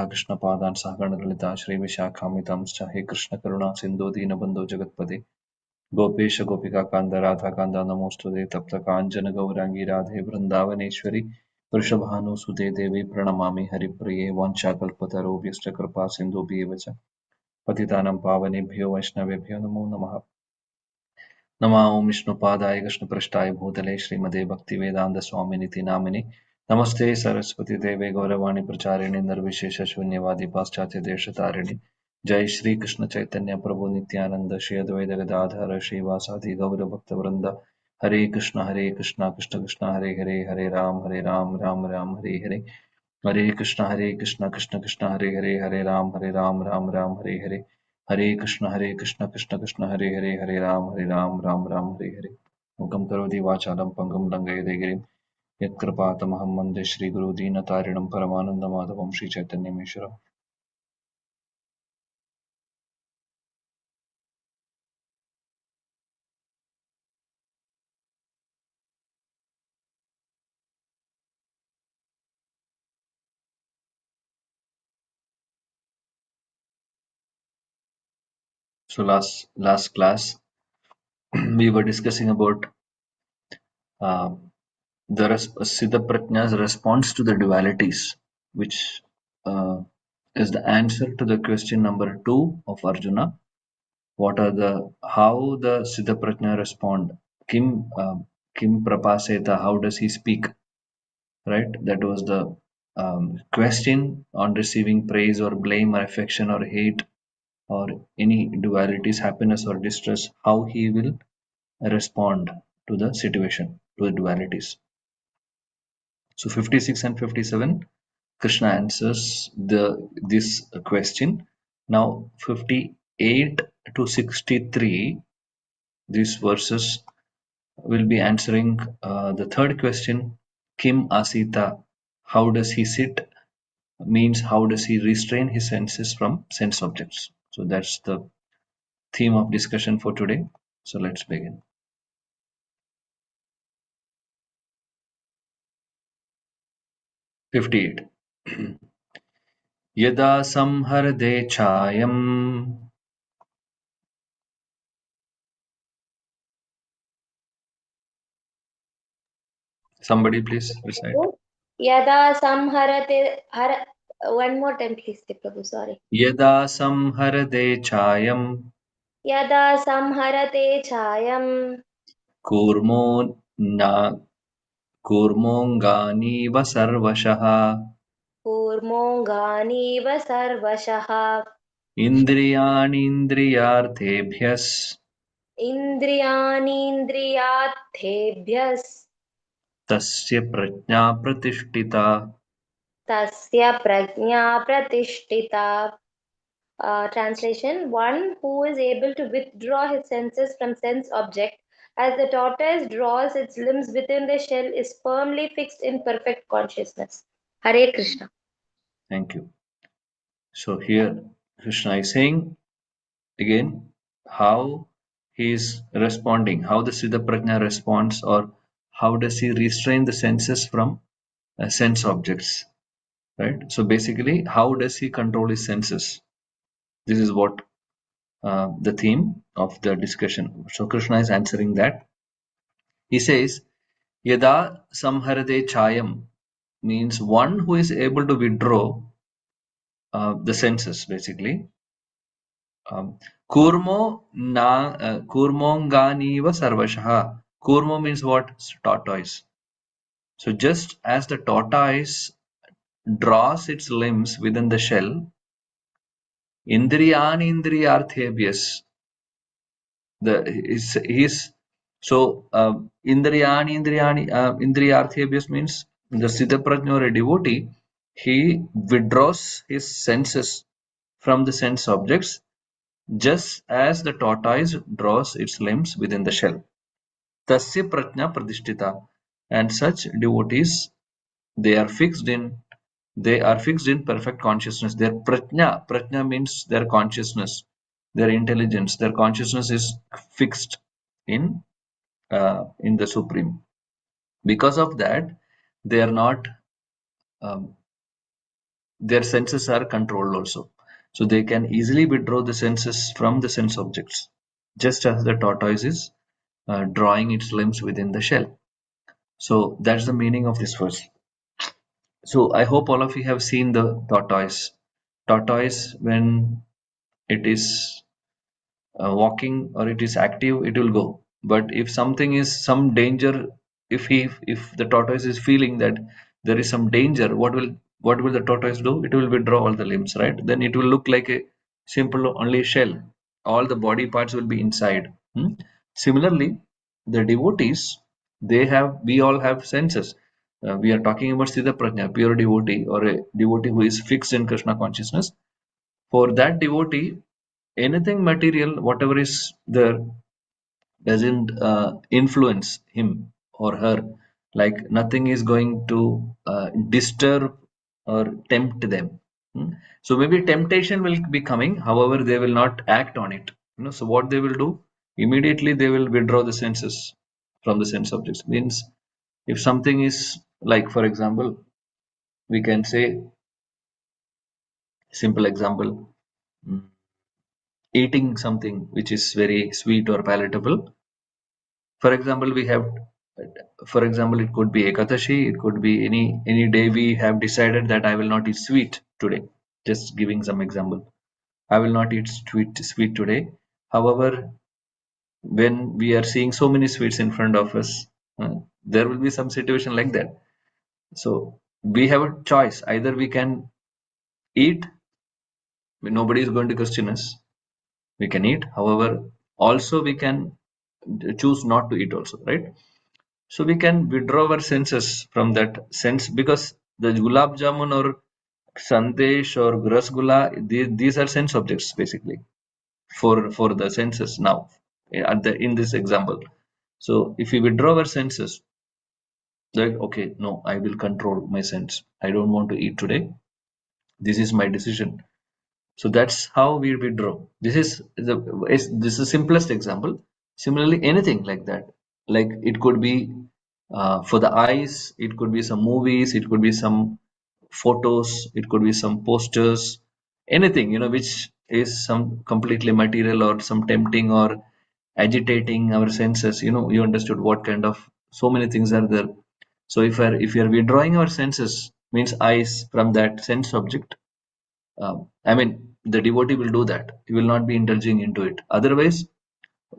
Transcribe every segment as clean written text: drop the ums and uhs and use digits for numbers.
कृष्ण पादान सहगण ललिता श्री विशाखामितांश्च हे कृष्ण करुणा सिंधु दीनबंधो जगत्पते गोपेश गोपिका कांद राधा कांद नमोस्तुते तप्त कांचन गौरांगी राधे वृंदावनेश्वरी वृषभानुसुते देवी प्रणमामि हरिप्रिये वाञ्छाकल्पतरुभ्यश्च कृपा सिन्धुभ्येव च पतितानां पावनेभ्यो वैष्णवेभ्यो नमो नमः। नमो विष्णुपादाय कृष्णपृष्ठाय भूतले श्रीमते भक्तिवेदान्तस्वामिनिति नामिने नमस्ते सरस्वती देवे गौरवाणी प्रचारिणे निर्विशेष शून्यवादी पाश्चात्य देशतारिणे जय श्री कृष्ण चैतन्य प्रभु नित्यानंद श्री अद्वैत गदाधर श्रीवासादि गौर भक्त वृंद हरे कृष्ण कृष्ण कृष्ण हरे हरे हरे राम राम राम हरे हरे हरे कृष्ण कृष्ण कृष्ण हरे हरे राम राम हरे हरे हरे कृष्ण कृष्ण कृष्ण हरे राम राम हरे हरे मुखं करोति वाचालं पंगुं लङ्घयते गिरिं यत्कृपातमहं वन्दे श्रीगुरुदीनतारिणं परमानन्दमाधवं श्रीचैतन्यमीश्वरम्। So last class we were discussing about uh, Siddha Prajna's response to the dualities, which is the answer to the question number 2 of Arjuna. What are the how the Siddha Prajna respond? Kim Prapaseta, how does he speak? Right? That was the question on receiving praise or blame or affection or hate or any dualities, happiness or distress, how he will respond to the situation, to the dualities. So 56 and 57, Krishna answers this question. Now 58 to 63, these verses will be answering the third question, Kim Asita, how does he sit? Means how does he restrain his senses from sense objects? So that's the theme of discussion for today. So let's begin. 58. Yada samharde chayam. Somebody please recite. Yada samharate har. One more time, please, Prabhu. Sorry. Yada samharde chayam. Yada samharate chayam. Kurmo na kurmongani vasarvashaha. Kurmonganiva sarvashaha. Indriyani indriyarthebhyas. Indriyanindriyatthebhyas. Tasya prajna pratishtita. Tasya prajna pratishtita. Translation: one who is able to withdraw his senses from sense object, as the tortoise draws its limbs within the shell, is firmly fixed in perfect consciousness. Hare Krishna. Thank you. So here Krishna is saying again how he is responding, how the Siddha Prajna responds, or how does he restrain the senses from sense objects, right? So basically, how does he control his senses? This is what the theme of the discussion. So Krishna is answering that. He says, Yada samharade chayam means one who is able to withdraw the senses, basically. Kurmo kurmonganiva sarvashaha. Kurmo means what? Tortoise. So just as the tortoise draws its limbs within the shell, indriyani indriyarthebhyas. Indriyarthebhyas means the Siddhaprajna or a devotee, he withdraws his senses from the sense objects just as the tortoise draws its limbs within the shell. Tasya prajna pradishtita. And such devotees, they are fixed in perfect consciousness. Their prajna means their consciousness, their intelligence, their consciousness is fixed in the Supreme. Because of that, they are not their senses are controlled also. So they can easily withdraw the senses from the sense objects, just as the tortoise is drawing its limbs within the shell. So that's the meaning of this verse. So I hope all of you have seen the tortoise. Tortoise, when it is walking or it is active, it will go. But if something is some danger, if the tortoise is feeling that there is some danger, what will the tortoise do? It will withdraw all the limbs, right? Then it will look like a simple only shell. All the body parts will be inside. Similarly, the devotees, we all have senses. We are talking about Siddha Prajna, pure devotee, or a devotee who is fixed in Krishna consciousness. For that devotee, anything material, whatever is there, doesn't influence him or her. Like nothing is going to disturb or tempt them. So maybe temptation will be coming, however, they will not act on it. So what they will do? Immediately they will withdraw the senses from the sense objects. Means if something is like, for example, we can say simple example, mm, eating something which is very sweet or palatable. For example, for example, it could be Ekadashi, it could be any day we have decided that I will not eat sweet today. Just giving some example. I will not eat sweet today. However, when we are seeing so many sweets in front of us, there will be some situation like that. So we have a choice. Either we can eat, nobody is going to question us. We can eat. However, also we can choose not to eat also, right? So we can withdraw our senses from that sense, because the gulab jamun or sandesh or rasgulla, these are sense objects basically for the senses now, in this example. So if we withdraw our senses, like, okay, no, I will control my sense. I don't want to eat today. This is my decision. So that's how we withdraw. This is the simplest example. Similarly, anything like that, like it could be for the eyes, it could be some movies, it could be some photos, it could be some posters, anything which is some completely material or some tempting or agitating our senses. You understood what kind of, so many things are there. So if we are withdrawing our senses, means eyes, from that sense object, I mean, the devotee will do that. He will not be indulging into it. Otherwise,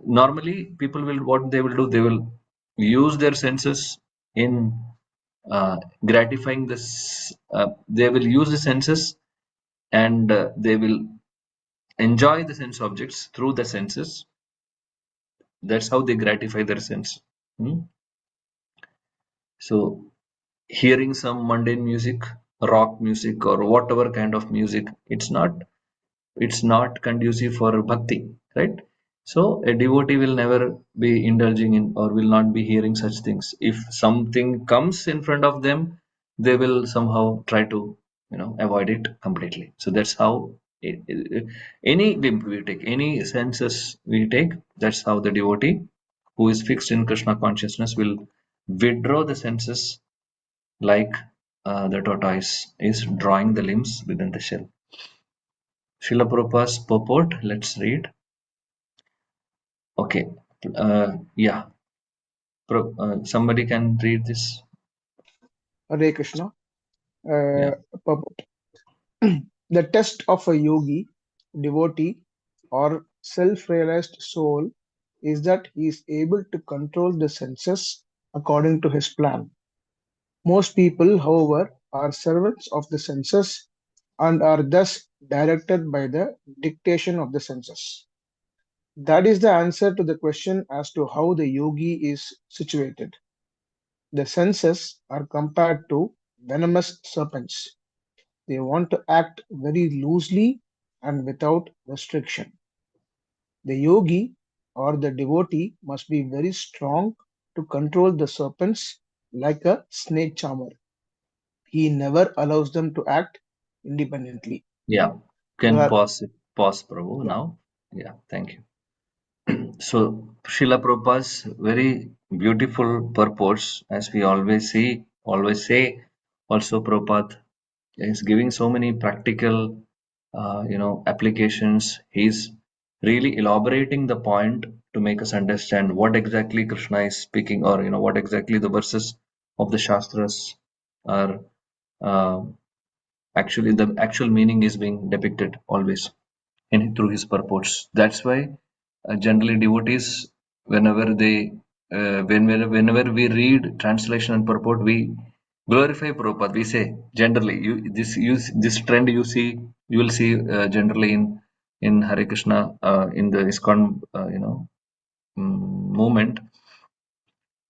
normally people will, what they will do, they will use their senses in gratifying this. They will use the senses, and they will enjoy the sense objects through the senses. That's how they gratify their sense. Hmm? So, hearing some mundane music, rock music, or whatever kind of music, it's not conducive for bhakti, right? So a devotee will never be indulging in, or will not be hearing such things. If something comes in front of them, they will somehow try to avoid it completely. So that's how any limb we take, any senses we take, that's how the devotee who is fixed in Krishna consciousness will withdraw the senses, like the tortoise is drawing the limbs within the shell. Srila Prabhupada's purport, let's read. Okay. Yeah. Somebody can read this. Hare Krishna. Yeah. Uh, purport. The test of a yogi, devotee, or self-realized soul is that he is able to control the senses according to his plan. Most people, however, are servants of the senses and are thus directed by the dictation of the senses. That is the answer to the question as to how the yogi is situated. The senses are compared to venomous serpents. They want to act very loosely and without restriction. The yogi or the devotee must be very strong to control the serpents like a snake charmer. He never allows them to act independently. Yeah. There Can are, pause, Prabhu, yeah, now. Yeah. Thank you. So, Srila Prabhupada's very beautiful purports, as we always say, also Prabhupada He's giving so many practical, applications. He's really elaborating the point to make us understand what exactly Krishna is speaking, or what exactly the verses of the Shastras are. Uh, Actually, the actual meaning is being depicted always in through his purports. That's why generally devotees, whenever they, whenever we read translation and purport, we glorify Prabhupada. We say generally, this trend you will see generally in Hare Krishna, in the ISKCON, movement.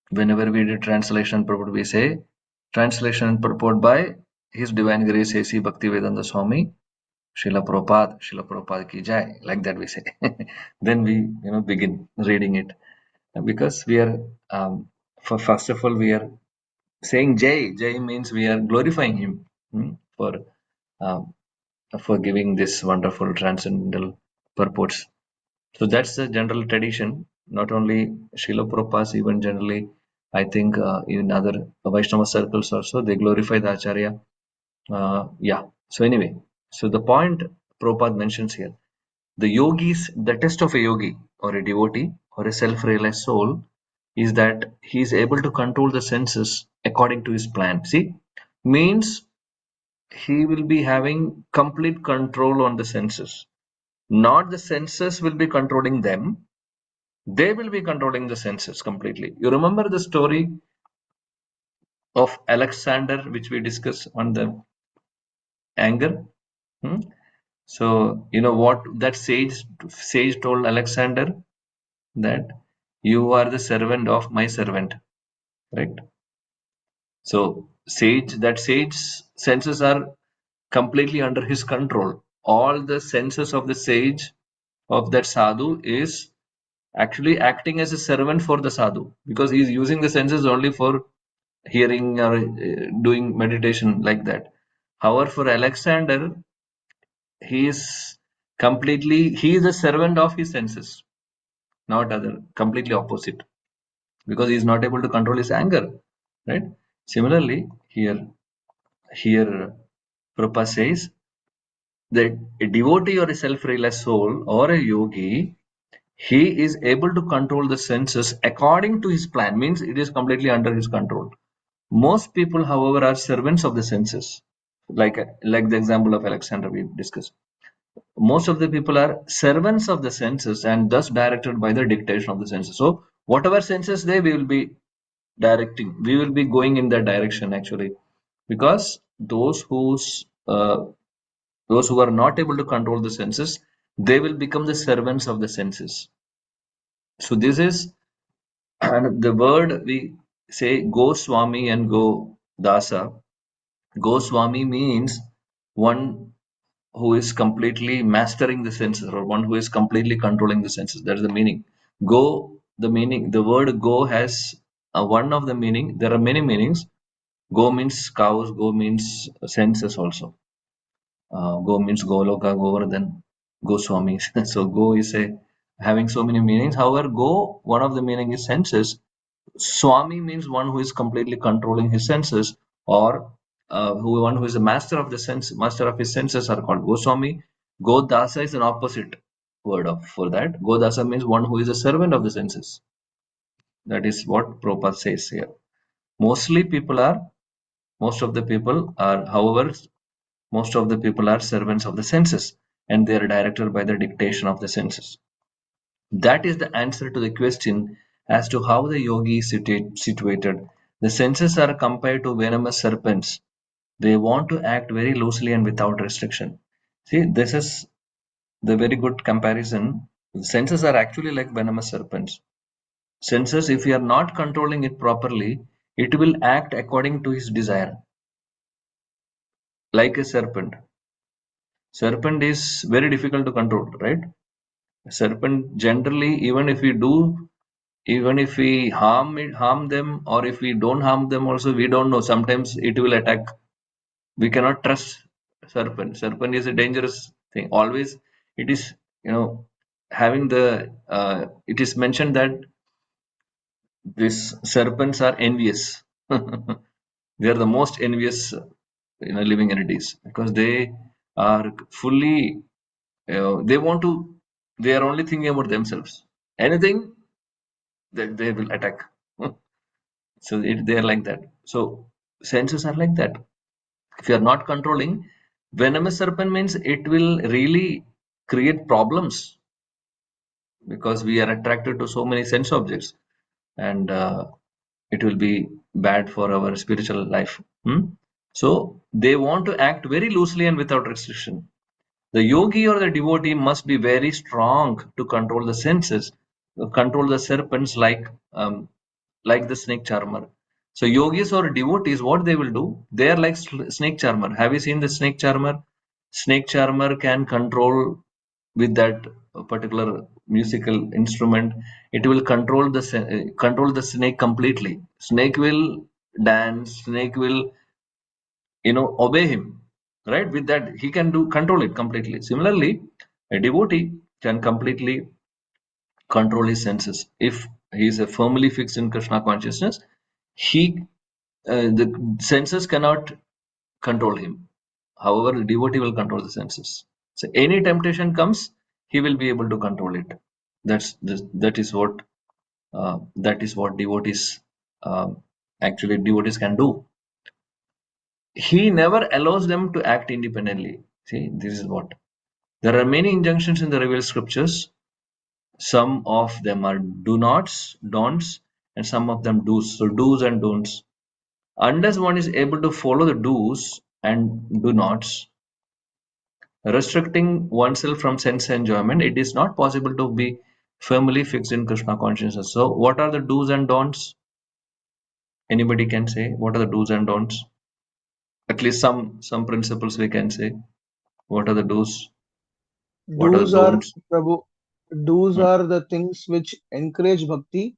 Whenever we read translation and purport, we say translation and purport by His Divine Grace A.C. Bhaktivedanta Swami Srila Prabhupada ki jai, like that we say. Then we, begin reading it, because we are, for first of all, we are saying jai. Jai means we are glorifying him, um, for giving this wonderful transcendental purports. So that's the general tradition. Not only Srila Prabhupada, even generally, I think in other Vaishnava circles also, they glorify the Acharya. Yeah. So anyway, so the point Prabhupada mentions here, the test of a yogi or a devotee or a self-realized soul is that he is able to control the senses according to his plan. See, means he will be having complete control on the senses. Not the senses will be controlling them. They will be controlling the senses completely. You remember the story of Alexander, which we discussed on the anger? Hmm? So you know what that sage told Alexander, that you are the servant of my servant, correct? So sage senses are completely under his control. All the senses of the sage, of that sadhu, is actually acting as a servant for the sadhu, because he is using the senses only for hearing or doing meditation like that. However, for Alexander, he is he is a servant of his senses, not other, completely opposite, because he is not able to control his anger, right? Similarly, here Prabhupada says that a devotee or a self-realized soul or a yogi, he is able to control the senses according to his plan, means it is completely under his control. Most people, however, are servants of the senses, like the example of Alexander we discussed. Most of the people are servants of the senses and thus directed by the dictation of the senses. So whatever senses they, we will be directing, we will be going in that direction actually, because those who are not able to control the senses, they will become the servants of the senses. So this is, and the word we say go Swami and go Dasa. Go Swami means one who is completely mastering the senses, or one who is completely controlling the senses. That is the meaning. Go, the meaning, the word go has one of the meaning. There are many meanings. Go means cows, go means senses also. Go means Goloka, Govardhan, Goswami. So go is having so many meanings. However, go, one of the meaning is senses. Swami means one who is completely controlling his senses, or one who is a master of the sense, master of his senses are called Goswami. Godasa is an opposite word of for that. Godasa means one who is a servant of the senses. That is what Prabhupada says here. Mostly people are, most of the people are, however, most of the people are servants of the senses, and they are directed by the dictation of the senses. That is the answer to the question as to how the yogi is situated. The senses are compared to venomous serpents. They want to act very loosely and without restriction. See, this is the very good comparison. The senses are actually like venomous serpents. Senses, if you are not controlling it properly, it will act according to his desire, like a serpent. Serpent is very difficult to control, right? Serpent generally, even if we harm them, or if we don't harm them also, we don't know. Sometimes it will attack. We cannot trust serpent. Serpent is a dangerous thing. Always, it is, having the. It is mentioned that these serpents are envious. They are the most envious living entities, because they are fully, they want to, they are only thinking about themselves. Anything that they will attack. So they are like that. So senses are like that. If you are not controlling, venomous serpent means it will really create problems, because we are attracted to so many sense objects, and it will be bad for our spiritual life. So they want to act very loosely and without restriction. The yogi or the devotee must be very strong to control the senses, control the serpents, like the snake charmer. So yogis or devotees, what they will do? They are like snake charmer. Have you seen the snake charmer? Snake charmer can control with that particular musical instrument. It will control the snake completely. Snake will dance. Snake will obey him, right? With that he can do control it completely. Similarly, a devotee can completely control his senses. If he is firmly fixed in Krishna consciousness, he the senses cannot control him. However, the devotee will control the senses. So any temptation comes, he will be able to control it. That is what devotees, um, actually devotees can do. He never allows them to act independently. See, this is what. There are many injunctions in the revealed scriptures. Some of them are do nots, don'ts, and some of them do's. So do's and don'ts. Unless one is able to follow the do's and do nots, restricting oneself from sense enjoyment, it is not possible to be firmly fixed in Krishna consciousness. So, what are the do's and don'ts? Anybody can say what are the do's and don'ts? At least some principles we can say. What are the do's? What are the Do's are, don'ts? Prabhu, do's Hmm. are the things which encourage bhakti.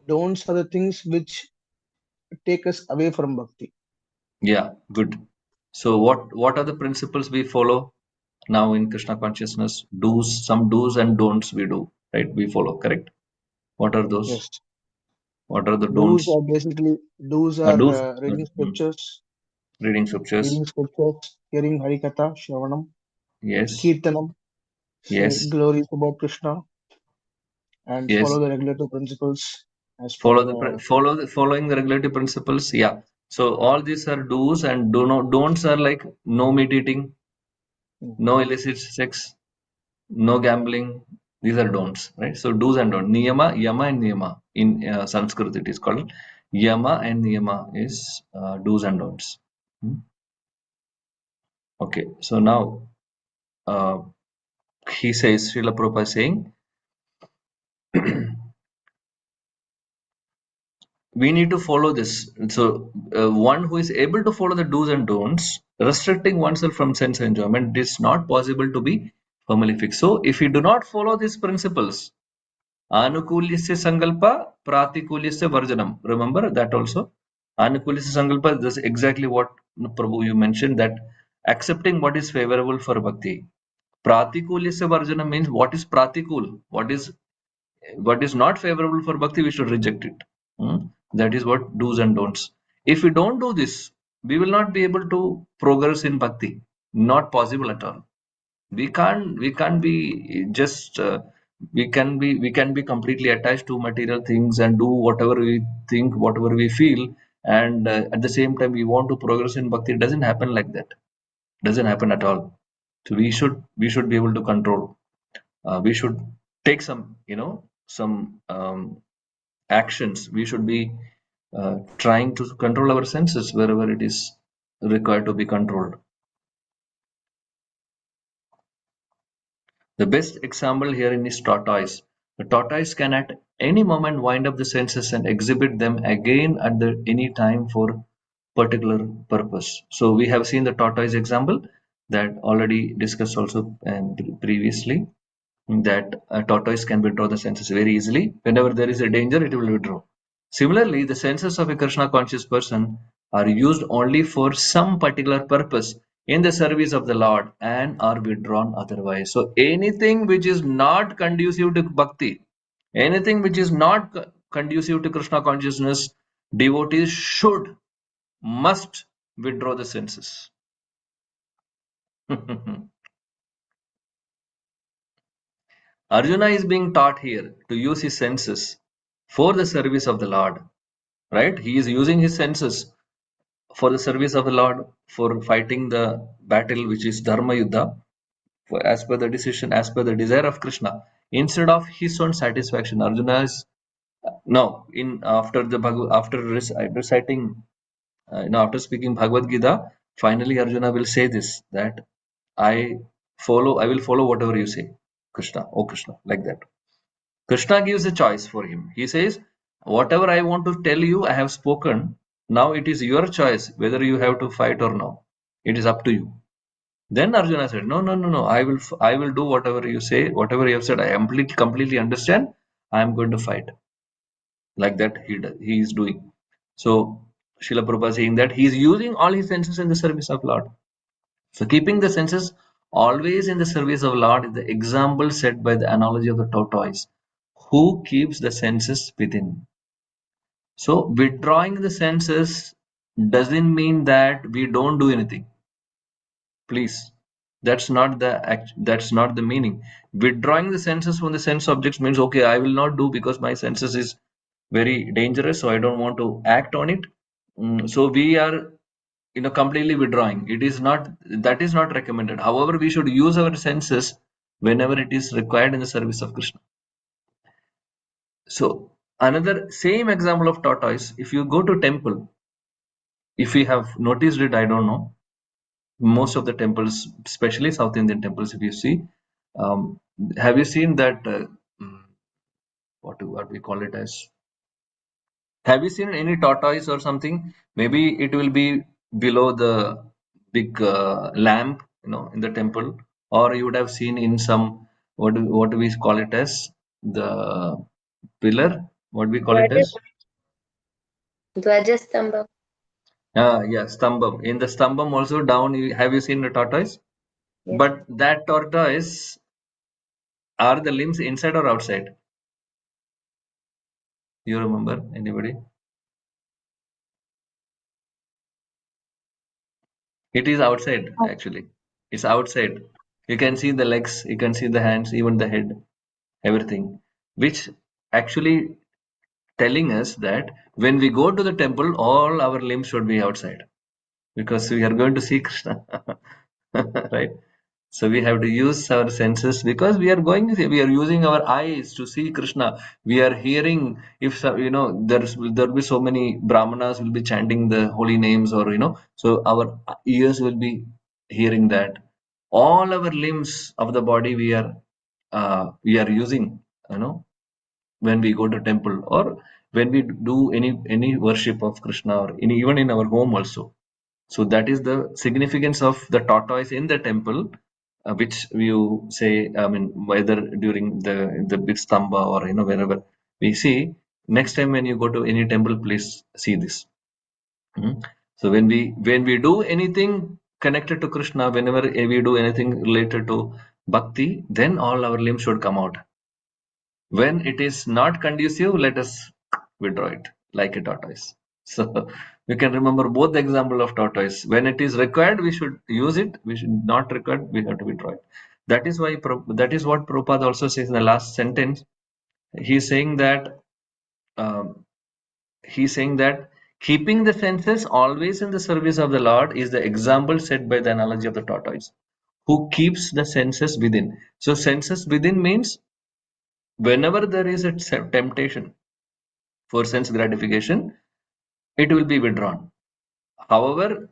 Don'ts are the things which take us away from bhakti. Yeah, good. So what are the principles we follow now in Krishna consciousness? Do's, some do's and don'ts we do, right? We follow, correct? What are those? Yes. What are the Do's don'ts? are basically do's are Do's, reading scriptures. reading scriptures, hearing Harikatha, Shravanam, Yes, Kirtanam, say yes, glories about Krishna, and yes. follow the regulatory principles as per Following the regulatory principles. Yeah. So all these are do's, and don'ts are like no meat eating, Mhm. no illicit sex, no gambling. These are don'ts, right? So do's and don'ts. Niyama, yama, and niyama. In Sanskrit, it is called yama and niyama is do's and don'ts. Hmm. Okay. So now uh, he says, Srila Prabhupada is saying, we need to follow this. So, one who is able to follow the do's and don'ts, restricting oneself from sense enjoyment, it is not possible to be firmly fixed. So, if you do not follow these principles, anukulyasya sankalpa, pratikulyasya varjanam. Remember that also. Anukulyasya sankalpa, this is exactly what Prabhu you mentioned, that accepting what is favorable for bhakti. Pratikulyasya varjanam means what is pratikul, what is not favorable for bhakti, we should reject it. That is what do's and don'ts. If we don't do this, we will not be able to progress in bhakti. Not possible at all. We can't be just we can be completely attached to material things and do whatever we think, whatever we feel, and at the same time we want to progress in bhakti. It doesn't happen like that. Doesn't happen at all. So we should be able to control. We should take some actions. We should be trying to control our senses wherever it is required to be controlled. The best example herein is tortoise. The tortoise can at any moment wind up the senses and exhibit them again at any time for particular purpose. So we have seen the tortoise example that already discussed also previously, that a tortoise can withdraw the senses very easily. Whenever there is a danger, it will withdraw. Similarly, the senses of a Krishna conscious person are used only for some particular purpose in the service of the Lord and are withdrawn otherwise. So anything which is not conducive to bhakti, anything which is not conducive to Krishna consciousness, devotees must withdraw the senses. Arjuna is being taught here to use his senses for the service of the Lord, right? He is using his senses for the service of the Lord, for fighting the battle which is Dharma Yuddha, for, as per the decision, as per the desire of Krishna, instead of his own satisfaction. Arjuna is now in after the after reciting, after speaking Bhagavad Gita, finally Arjuna will say this, that I I will follow whatever you say, Krishna, oh Krishna, like that. Krishna gives a choice for him. He says, whatever I want to tell you, I have spoken. Now it is your choice whether you have to fight or no. It is up to you. Then Arjuna said, no, no, no, no. I will do whatever you say, whatever you have said. I completely understand. I am going to fight. Like that, he is doing. So Srila Prabhupada is saying that he is using all his senses in the service of Lord. So keeping the senses always in the service of Lord is the example set by the analogy of the tortoise, who keeps the senses within. So withdrawing the senses doesn't mean that we don't do anything. Please, that's not the meaning. Withdrawing the senses from the sense objects means, okay, I will not do because my senses is very dangerous, so I don't want to act on it. So we are completely withdrawing. It is not, that is not recommended. However, we should use our senses whenever it is required in the service of Krishna. So another same example of tortoise, if you go to temple, if you have noticed it, I don't know, most of the temples, especially South Indian temples, if you see, um, have you seen that mm, what we call it as, have you seen any tortoise or something? Maybe it will be below the big lamp, in the temple, or you would have seen in some, what do we call it as, the pillar. What we call it as? Dwajastambha. Yeah, stambam. In the stambam also down, have you seen the tortoise? Yes. But that tortoise, are the limbs inside or outside? You remember anybody? It is outside actually. It's outside. You can see the legs, you can see the hands, even the head, everything. Which actually telling us that when we go to the temple, all our limbs should be outside because we are going to see Krishna. Right? So we have to use our senses because we are using our eyes to see Krishna. We are hearing, if there'll be so many brahmanas will be chanting the holy names, or so our ears will be hearing that. All our limbs of the body we are using, when we go to temple, or when we do any worship of Krishna, or even in our home also. So that is the significance of the tortoise in the temple, which you say, I mean, whether during the big stamba, or wherever we see. Next time when you go to any temple, please see this. So when we do anything connected to Krishna, whenever we do anything related to bhakti, then all our limbs should come out. When it is not conducive, let us withdraw it like a tortoise. So you can remember both the example of tortoise. When it is required, we should use it. We should not required, we have to withdraw it. That is why that is what Prabhupada also says in the last sentence. He's saying that um, keeping the senses always in the service of the Lord is the example set by the analogy of the tortoise, who keeps the senses within. So senses within means whenever there is a temptation for sense gratification, it will be withdrawn. However,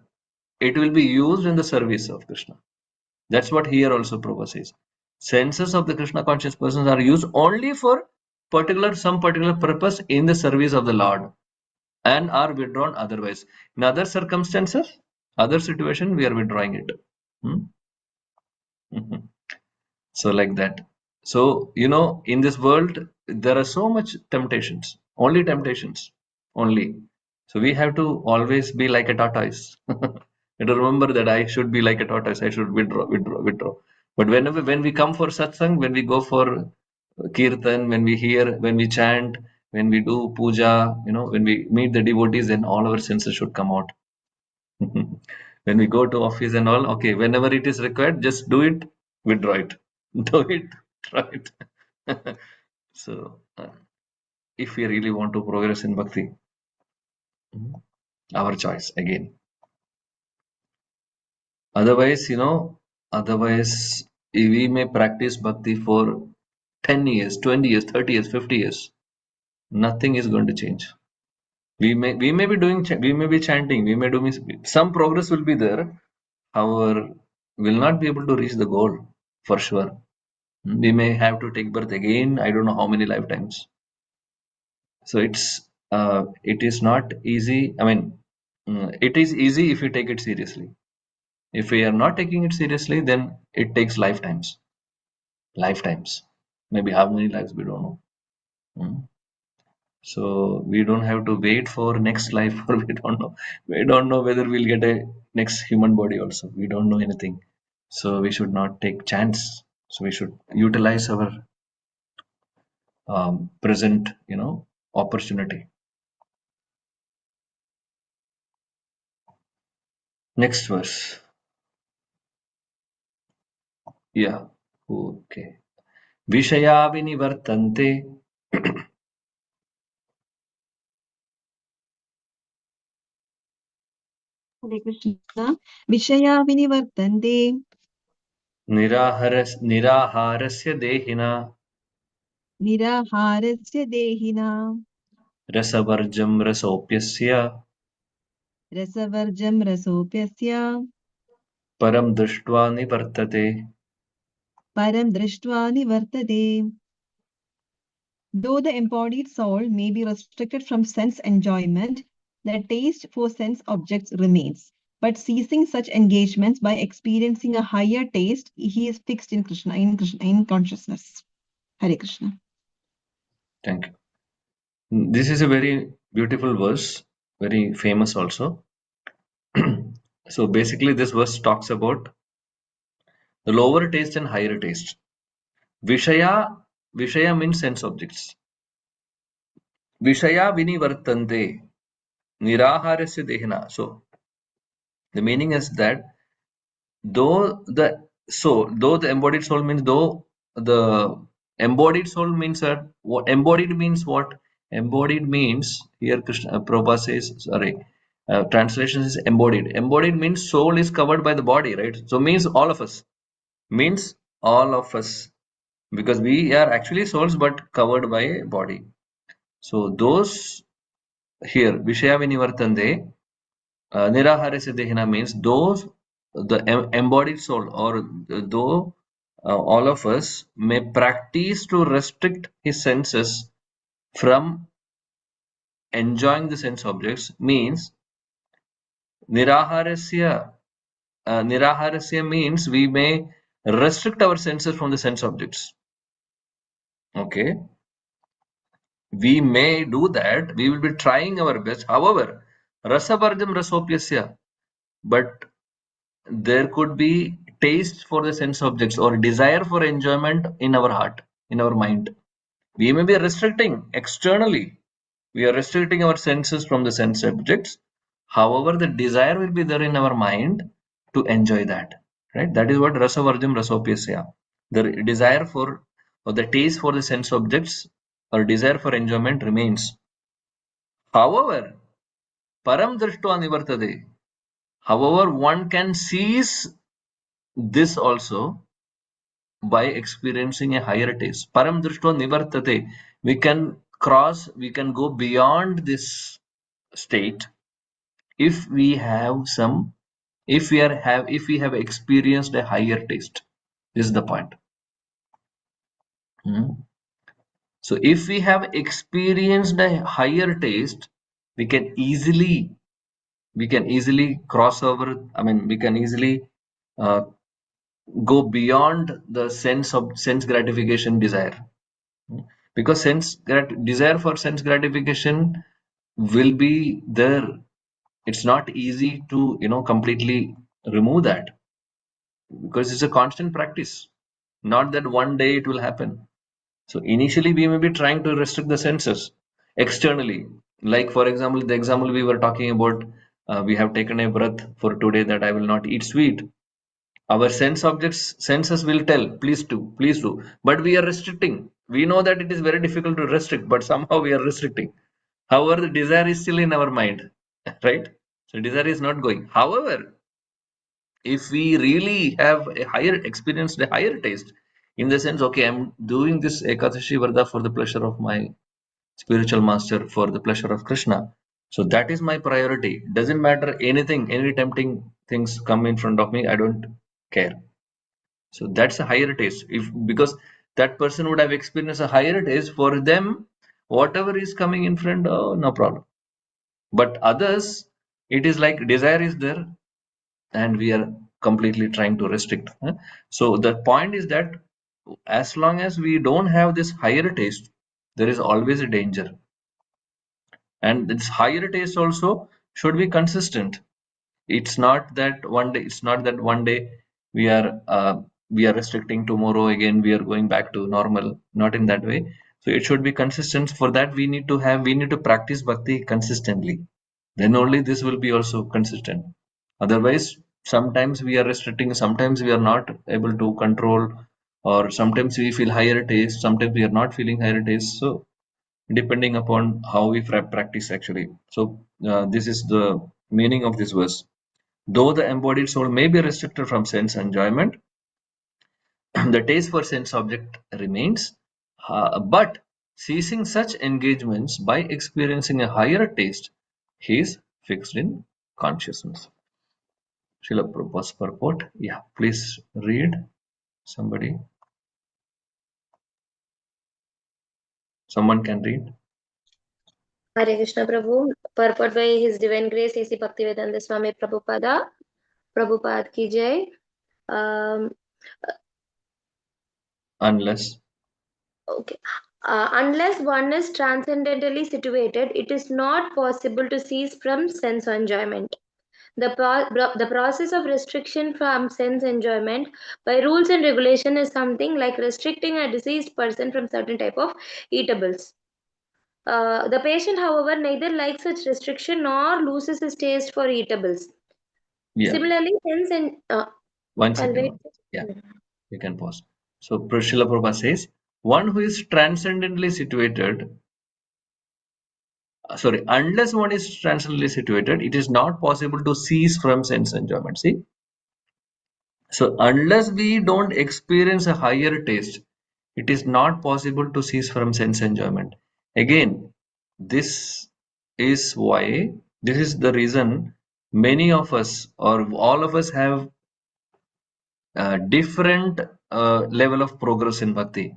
it will be used in the service of Krishna. That's what here also Prabhupada says. Senses of the Krishna conscious persons are used only for some particular purpose in the service of the Lord, and are withdrawn otherwise. In other circumstances, other situation, we are withdrawing it. Hmm? So like that. So in this world there are so much temptations, only temptations, only. So we have to always be like a tortoise. And remember that I should be like a tortoise. I should withdraw, withdraw, withdraw. But when we come for satsang, when we go for kirtan, when we hear, when we chant, when we do puja, when we meet the devotees, then all our senses should come out. When we go to office and all, okay, whenever it is required, just do it, withdraw it. Do it, withdraw it. So, if we really want to progress in bhakti, our choice again. Otherwise, otherwise, we may practice bhakti for 10 years, 20 years, 30 years, 50 years. Nothing is going to change. We may be doing, we may be chanting, we may do some progress will be there. However, will not be able to reach the goal for sure. We may have to take birth again. I don't know how many lifetimes. So it is not easy. I mean, it is easy if you take it seriously. If we are not taking it seriously, then it takes lifetimes. Lifetimes. Maybe how many lives we don't know. So we don't have to wait for next life, or we don't know. We don't know whether we'll get a next human body also. We don't know anything. So we should not take chance. So we should utilize our present, opportunity. Next verse. Yeah. Okay. Vishaya vinivartante Hare Krishna. Vishaya vinivartante niraharasya dehina niraharasya dehina rasavarjam rasopyasya rasavarjam rasopyasya param drishtva nivartate. param drishtva nivartate. Though the embodied soul may be restricted from sense enjoyment, the taste for sense objects remains. But ceasing such engagements by experiencing a higher taste, he is fixed in Krishna, in consciousness. Hare Krishna. Thank you. This is a very beautiful verse, very famous also. So basically, this verse talks about the lower taste and higher taste. Vishaya means sense objects. Vishaya vinivartante niraharasya dehina. So the meaning is that though the embodied soul means, though the embodied soul means that what embodied means, what embodied means here Krishna Prabhupada says, sorry, translation is embodied. Embodied means soul is covered by the body, right? So means all of us, means all of us, because we are actually souls but covered by a body. So those here Vishaya vinivartante niraharasya dehina means those, the embodied soul, or though all of us may practice to restrict his senses from enjoying the sense objects, means niraharasya means we may restrict our senses from the sense objects. Okay, we may do that, we will be trying our best. However, rasavarjam rasopyasya, but there could be taste for the sense objects or desire for enjoyment in our heart, in our mind. We may be restricting externally. We are restricting our senses from the sense objects. However, the desire will be there in our mind to enjoy that. Right? That is what rasavarjam rasopyasya. The desire for, or the taste for the sense objects or desire for enjoyment remains. However, param drishtva nivartate. However, one can seize this also by experiencing a higher taste. Param drishtva nivartate. We can go beyond this state if we have experienced a higher taste. This is the point. So if we have experienced a higher taste, we can easily cross over. I mean, we can easily go beyond the sense gratification desire, because desire for sense gratification will be there. It's not easy to completely remove that, because it's a constant practice, not that one day it will happen. So initially we may be trying to restrict the senses externally, like for example the example we were talking about, we have taken a breath for today that I will not eat sweet. Our senses will tell, please do. But we are restricting. We know that it is very difficult to restrict, but somehow we are restricting. However, the desire is still in our mind, right? So desire is not going. However, if we really have a higher experience, a higher taste, in the sense, okay, I'm doing this Ekadashi Varda for the pleasure of my spiritual master, for the pleasure of Krishna. So that is my priority. Doesn't matter anything, any tempting things come in front of me, I don't care. So that's a higher taste. If because that person would have experienced a higher taste, for them, whatever is coming in front, oh, no problem. But others, it is like desire is there, and we are completely trying to restrict. So the point is that as long as we don't have this higher taste, there is always a danger. And this higher taste also should be consistent. It's not that one day we are restricting, tomorrow again we are going back to normal. Not in that way. So it should be consistent. For that we need to practice bhakti consistently. Then only this will be also consistent. Otherwise, sometimes we are restricting, sometimes we are not able to control, or sometimes we feel higher taste, sometimes we are not feeling higher taste. So depending upon how we practice actually. So this is the meaning of this verse. Though the embodied soul may be restricted from sense enjoyment, the taste for sense object remains. But ceasing such engagements by experiencing a higher taste, he is fixed in consciousness. Srila Prabhupada's purport. Yeah, please read. Somebody. Someone can read. Hare Krishna Prabhu, purport by His Divine Grace A.C. Bhaktivedanta Swami Prabhupada. Prabhupada ki jai. Unless. Okay. Unless one is transcendently situated, it is not possible to cease from sense enjoyment. The process of restriction from sense enjoyment by rules and regulation is something like restricting a deceased person from certain type of eatables. The patient, however, neither likes such restriction nor loses his taste for eatables. Yeah. Similarly, sense and One second. Yeah, you can pause. So Srila Prabhupada says, one who is transcendently situated, unless one is transcendently situated, it is not possible to cease from sense enjoyment. See? So unless we don't experience a higher taste, it is not possible to cease from sense enjoyment. Again, this is the reason many of us, or all of us, have different level of progress in bhakti.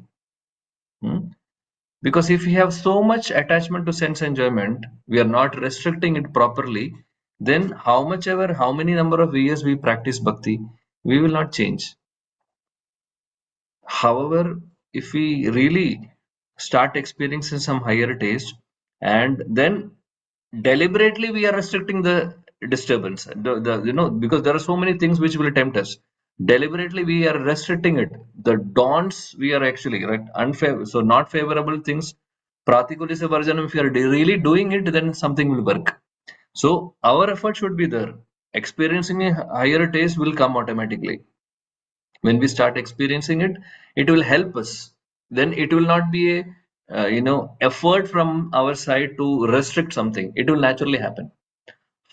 Because if we have so much attachment to sense enjoyment, we are not restricting it properly, then how many number of years we practice bhakti, we will not change. However, if we really start experiencing some higher taste, and then deliberately we are restricting the disturbance, because there are so many things which will tempt us. Deliberately we are restricting it. The dawns we are actually so not favorable things. Pratikulisa varjanam, if you are really doing it, then something will work. So our effort should be there. Experiencing a higher taste will come automatically. When we start experiencing it, it will help us. Then it will not be a effort from our side to restrict something. It will naturally happen.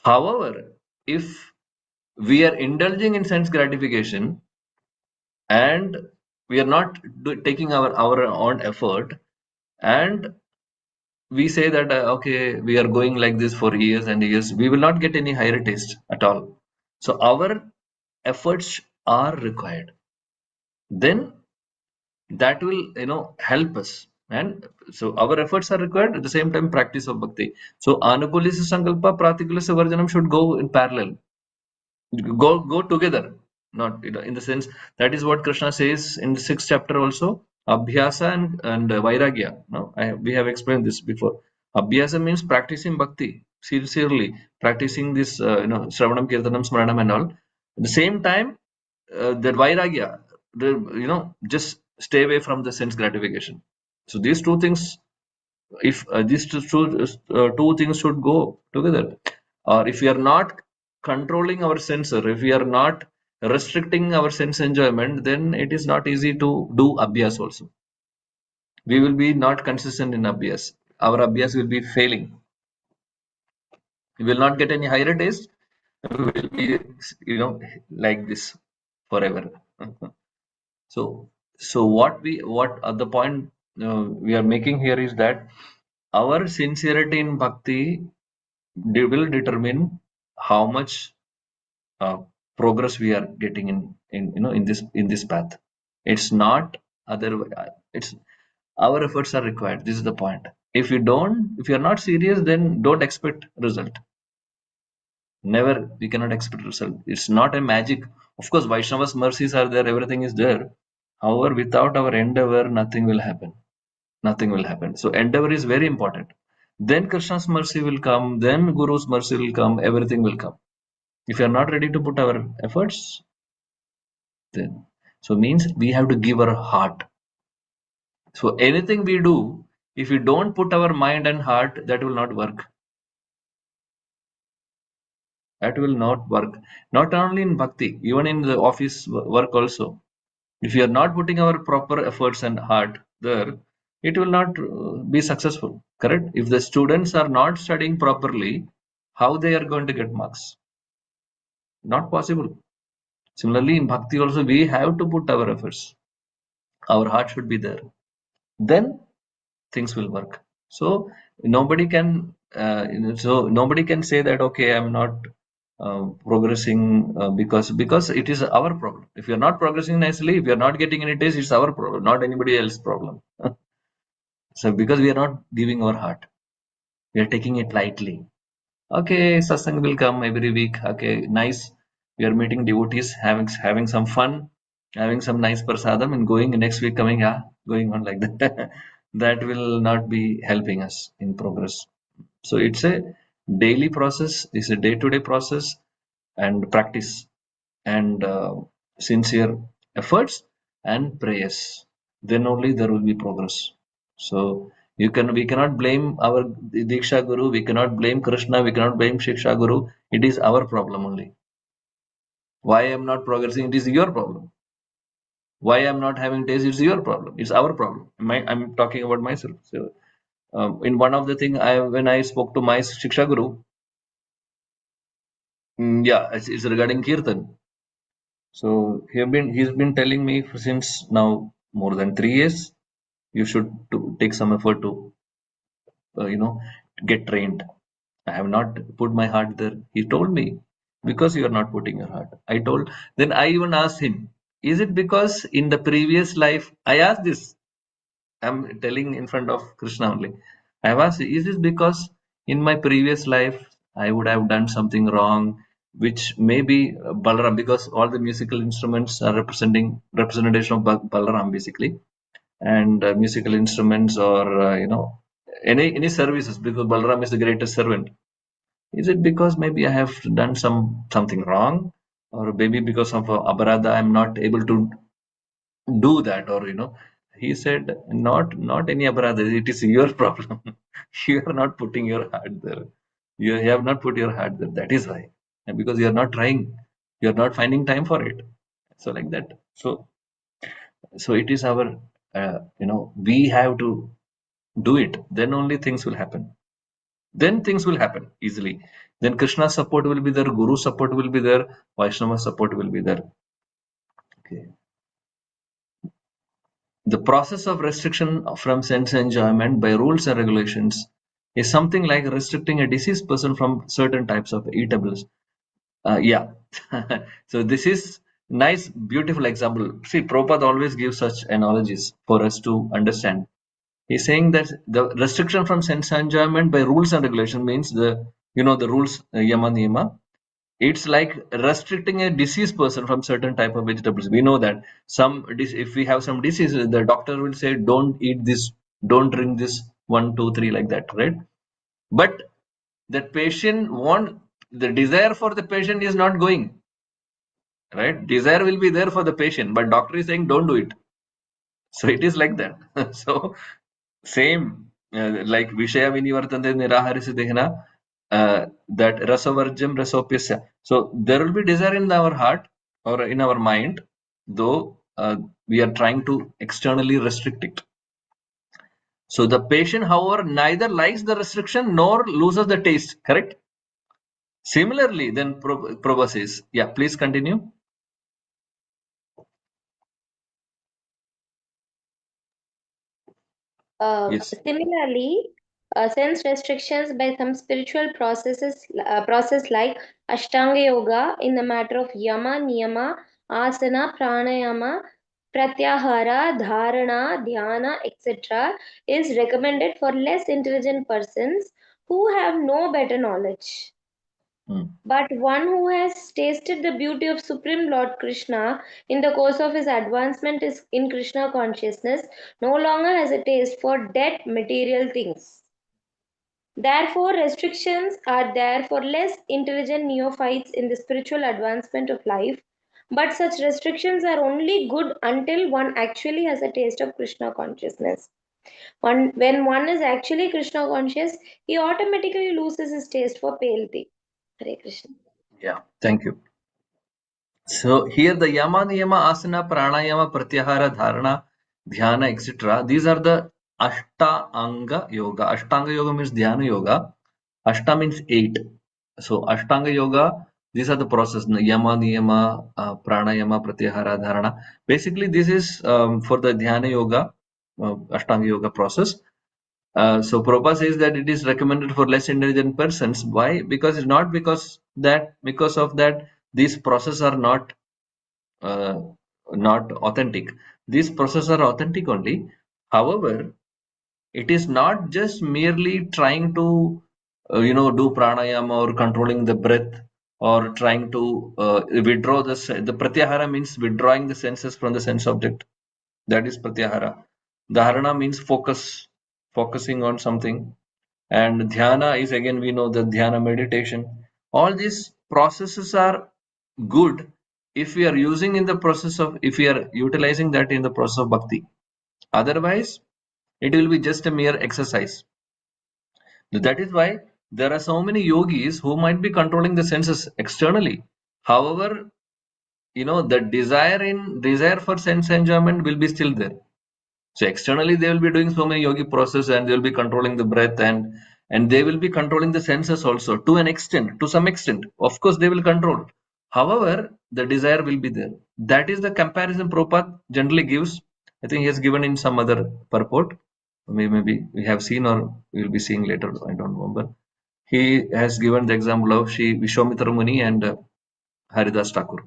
However, if we are indulging in sense gratification and we are not taking our own effort, and we say that okay, we are going like this for years and years, we will not get any higher taste at all. So our efforts are required. Then that will help us. And so our efforts are required, at the same time practice of bhakti. So anukulisa sankalpa, pratikulisa varjanam should go in parallel, go together. Not in the sense, that is what Krishna says in the 6th chapter also. Abhyasa and vairagya. We have explained this before. Abhyasa means practicing bhakti sincerely, practicing this Shravanam, Kirtanam, Smaranam and all. At the same time, that vairagya, just stay away from the sense gratification. So these two things, if these two things should go together. or if we are not controlling our sensor, if we are not restricting our sense enjoyment, then it is not easy to do abhyas also. We will be not consistent in abhyas. Our abhyas will be failing. We will not get any higher taste. We will be, like this forever. So what the point we are making here is that our sincerity in bhakti will determine how much progress we are getting in this path. It's not other. It's our efforts are required. This is the point. If you are not serious, then don't expect result. Never. We cannot expect result. It's not a magic. Of course, Vaishnava's mercies are there. Everything is there. However, without our endeavor, nothing will happen. Nothing will happen. So endeavor is very important. Then Krishna's mercy will come. Then Guru's mercy will come. Everything will come. If you are not ready to put our efforts, then so means we have to give our heart. So anything we do, if we don't put our mind and heart, that will not work. That will not work. Not only in bhakti, even in the office work also. If we are not putting our proper efforts and heart there, it will not be successful. Correct? If the students are not studying properly, how they are going to get marks? Not possible. Similarly, in bhakti also, we have to put our efforts. Our heart should be there. Then things will work. So nobody can say that, okay, I'm not progressing because it is our problem. If you're not progressing nicely, if you're not getting any taste, it's our problem, not anybody else's problem. So because we are not giving our heart, we are taking it lightly. Okay, satsang will come every week. Okay, nice. We are meeting devotees, having some fun, having some nice prasadam, and going next week coming, going on like that. That will not be helping us in progress. So it's a daily process, it's a day-to-day process and practice and sincere efforts and prayers. Then only there will be progress. So we cannot blame our Diksha Guru, we cannot blame Krishna, we cannot blame Shiksha Guru. It is our problem only. Why I am not progressing? It is your problem. Why I am not having taste? It's your problem. It's our problem. I'm talking about myself. So in one of the thing when I spoke to my Shiksha Guru, yeah, it's regarding Kirtan. So he's been telling me since now more than 3 years, you should take some effort to get trained. I have not put my heart there. He told me, because you are not putting your heart. Then I even asked him, is it because in the previous life, I asked this, I'm telling in front of Krishna only. I have asked, is this because in my previous life I would have done something wrong, which may be Balaram, because all the musical instruments are representation of Balaram basically, and musical instruments or any services, because Balaram is the greatest servant. Is it because maybe I have done something wrong, or maybe because of Aparadha I'm not able to do that, or he said, not any aparadha, it is your problem. You are not putting your heart there. You have not put your heart there. That is why. And because you are not trying, you are not finding time for it. So like that. So it is our we have to do it. Then only things will happen. Then things will happen easily. Then Krishna's support will be there, Guru's support will be there, Vaishnava support will be there. Okay. The process of restriction from sense enjoyment by rules and regulations is something like restricting a deceased person from certain types of eatables. Yeah. So this is nice, beautiful example. See, Prabhupada always gives such analogies for us to understand. He's saying that the restriction from sense enjoyment by rules and regulation means the rules, yama niyama. It's like restricting a diseased person from certain type of vegetables. We know that if we have some disease, the doctor will say, don't eat this, don't drink this, 1, 2, 3, like that, right? But that patient the desire for the patient is not going, right? Desire will be there for the patient, but doctor is saying, don't do it. So it is like that. So same, like Vishaya Vinivartante Niraharisi Dehna, that rasavarjam rasopyasya. So there will be desire in our heart or in our mind, though we are trying to externally restrict it. So the patient, however, neither likes the restriction nor loses the taste. Correct? Similarly, then Prabha says, yeah, please continue. Yes. Similarly, sense restrictions by some spiritual process like Ashtanga Yoga in the matter of Yama, Niyama, Asana, Pranayama, Pratyahara, Dharana, Dhyana, etc. is recommended for less intelligent persons who have no better knowledge. But one who has tasted the beauty of Supreme Lord Krishna in the course of his advancement in Krishna consciousness no longer has a taste for dead material things. Therefore, restrictions are there for less intelligent neophytes in the spiritual advancement of life. But such restrictions are only good until one actually has a taste of Krishna consciousness. When one is actually Krishna conscious, he automatically loses his taste for pale tea. Hare Krishna. Yeah, thank you. So here the yama, niyama, asana, pranayama, pratyahara, dharana, dhyana, etc. These are the Ashtanga yoga. Ashtanga yoga means dhyana yoga. Ashta means 8. So Ashtanga yoga, these are the process. Yama, niyama, pranayama, pratyahara, dharana. Basically, this is for the dhyana yoga, Ashtanga yoga process. So Prabhupada says that it is recommended for less intelligent persons. Why? Because it's not because of that these processes are uh, not authentic. These processes are authentic only. However, it is not just merely trying to do pranayama or controlling the breath or trying to withdraw the pratyahara means withdrawing the senses from the sense object. That is pratyahara. Dharana means focusing on something. And dhyana is, again, we know the dhyana meditation. All these processes are good if we are if we are utilizing that in the process of bhakti. Otherwise, it will be just a mere exercise. That is why there are so many yogis who might be controlling the senses externally. However, the desire for sense enjoyment will be still there. So externally they will be doing so many yogi process and they will be controlling the breath and they will be controlling the senses also to some extent. Of course, they will control. However, the desire will be there. That is the comparison Prabhupada generally gives. I think he has given in some other purport. Maybe we have seen or we will be seeing later. I don't remember. He has given the example of Shri Vishwamitra Muni and Haridas Thakur.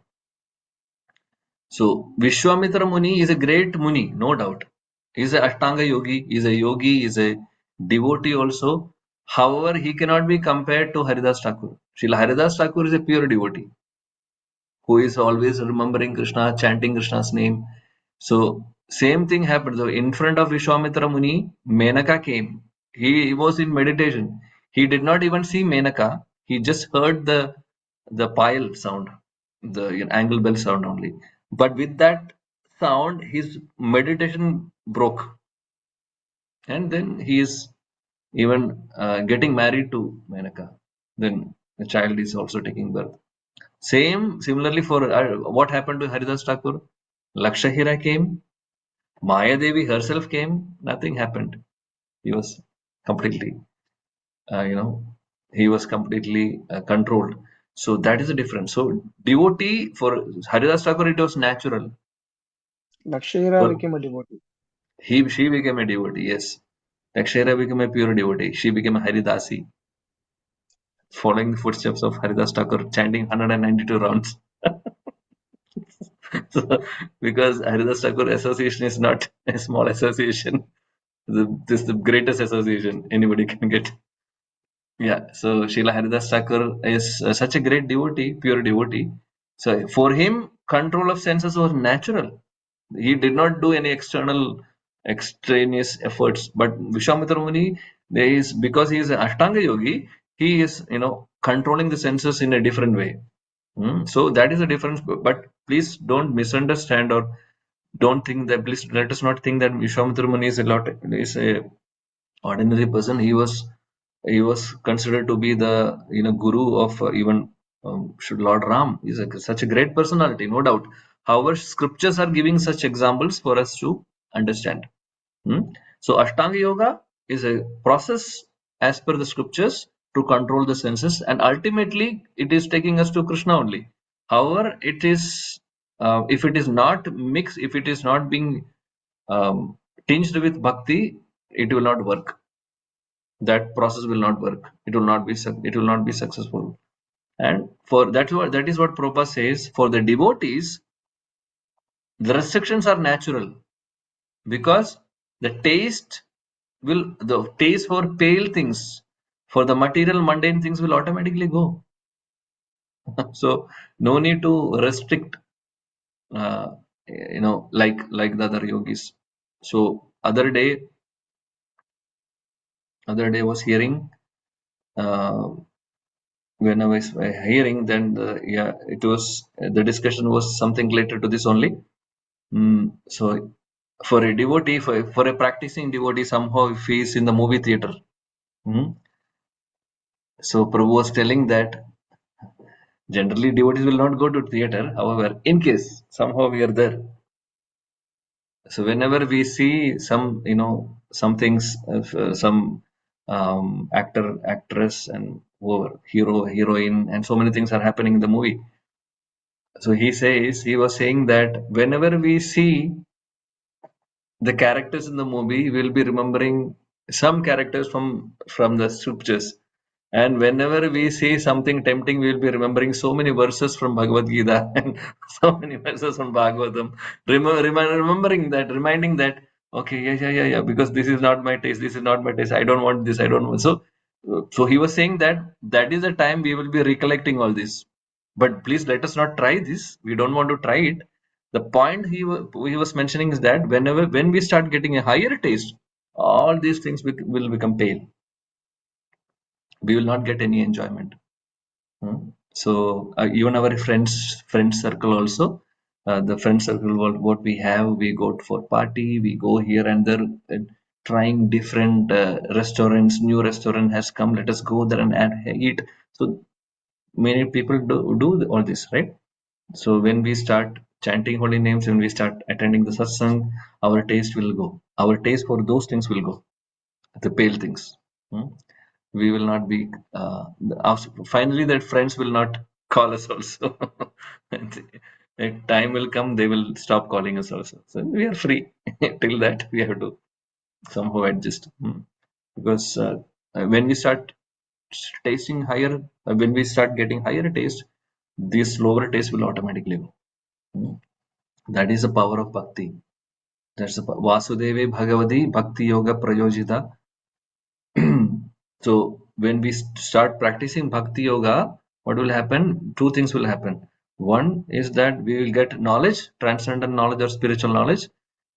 So Vishwamitra Muni is a great Muni, no doubt. He is a Ashtanga yogi, he is a yogi, he is a devotee also. However, he cannot be compared to Haridas Thakur. Srila Haridas Thakur is a pure devotee who is always remembering Krishna, chanting Krishna's name. So same thing happened. So in front of Vishwamitra Muni, Menaka came. He was in meditation. He did not even see Menaka. He just heard the pile sound, the angle bell sound only. But with that sound, his meditation broke. And then he is even getting married to Menaka. Then the child is also taking birth. Similarly for what happened to Haridas Thakur? Lakshahira came, Maya Devi herself came, nothing happened. He was completely, he was completely controlled. So that is the difference. So devotee for Haridas Thakur, it was natural. Lakshira For became a devotee. she became a devotee, yes. Lakshira became a pure devotee. She became a Haridasi, following the footsteps of Haridas Thakur, chanting 192 rounds. So, because Haridas Thakur association is not a small association. This is the greatest association anybody can get. Yeah, so Srila Haridas Thakur is such a great devotee, pure devotee. So for him, control of senses was natural. He did not do any extraneous efforts. But Vishwamitra Muni, because he is an Ashtanga yogi, he is controlling the senses in a different way. So that is the difference. But please don't misunderstand or don't think that. Please let us not think that Vishwamitra Muni is a ordinary person. He was he was considered to be the guru of even should Lord Ram. Is such a great personality, no doubt. However, scriptures are giving such examples for us to understand. So Ashtanga Yoga is a process as per the scriptures to control the senses, and ultimately it is taking us to Krishna only. However, it is if it is not mixed, if it is not being tinged with bhakti, it will not work. That process will not work. It will not be successful. And for that is what Prabhupada says. For the devotees, the restrictions are natural because the taste for pale things, for the material mundane things will automatically go. So no need to restrict, like the other yogis. So other day was hearing, when I was hearing, then the discussion was something related to this only. So for a devotee, for a practicing devotee, somehow if he is in the movie theater, so Prabhu was telling that generally devotees will not go to theater. However, in case somehow we are there, so whenever we see some things, some actor, actress, and whoever, hero, heroine, and so many things are happening in the movie. So he was saying that whenever we see the characters in the movie, we'll be remembering some characters from the scriptures. And whenever we see something tempting, we'll be remembering so many verses from Bhagavad Gita and so many verses from Bhagavatam. Reminding that, okay, yeah, because this is not my taste, this is not my taste, I don't want this, I don't want. So he was saying that is the time we will be recollecting all this. But please let us not try this. We don't want to try it. The point he was mentioning is that when we start getting a higher taste, all these things will become pale. We will not get any enjoyment. So even our friends circle also, the friend circle what we have, we go for party, we go here and there, trying different restaurants. New restaurant has come, let us go there and eat. So many people do all this, right? So when we start chanting holy names, when we start attending the satsang, our taste will go. Our taste for those things will go, the pale things. We will not be. Finally, that friends will not call us also. A time will come, they will stop calling us also. So we are free. Till that, we have to somehow adjust. Because when we start tasting higher, when we start getting higher taste, this lower taste will automatically go. That is the power of bhakti. That's the Vasudeve Bhagavati Bhakti Yoga Prayojita. So when we start practicing Bhakti Yoga, what will happen? Two things will happen. One is that we will get knowledge, transcendental knowledge or spiritual knowledge.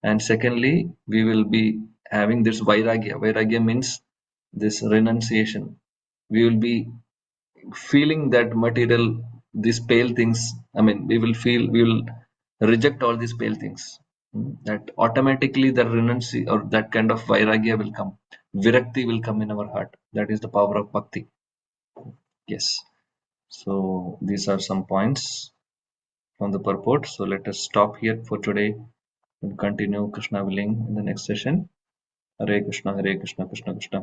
And secondly, we will be having this Vairagya. Vairagya means this renunciation. We will be feeling that material, these pale things. I mean, we will reject all these pale things. That automatically the renunciation or that kind of vairagya will come. Virakti will come in our heart. That is the power of bhakti. Yes. So these are some points from the purport. So let us stop here for today and continue Krishna willing in the next session. Hare Krishna, Krishna Krishna.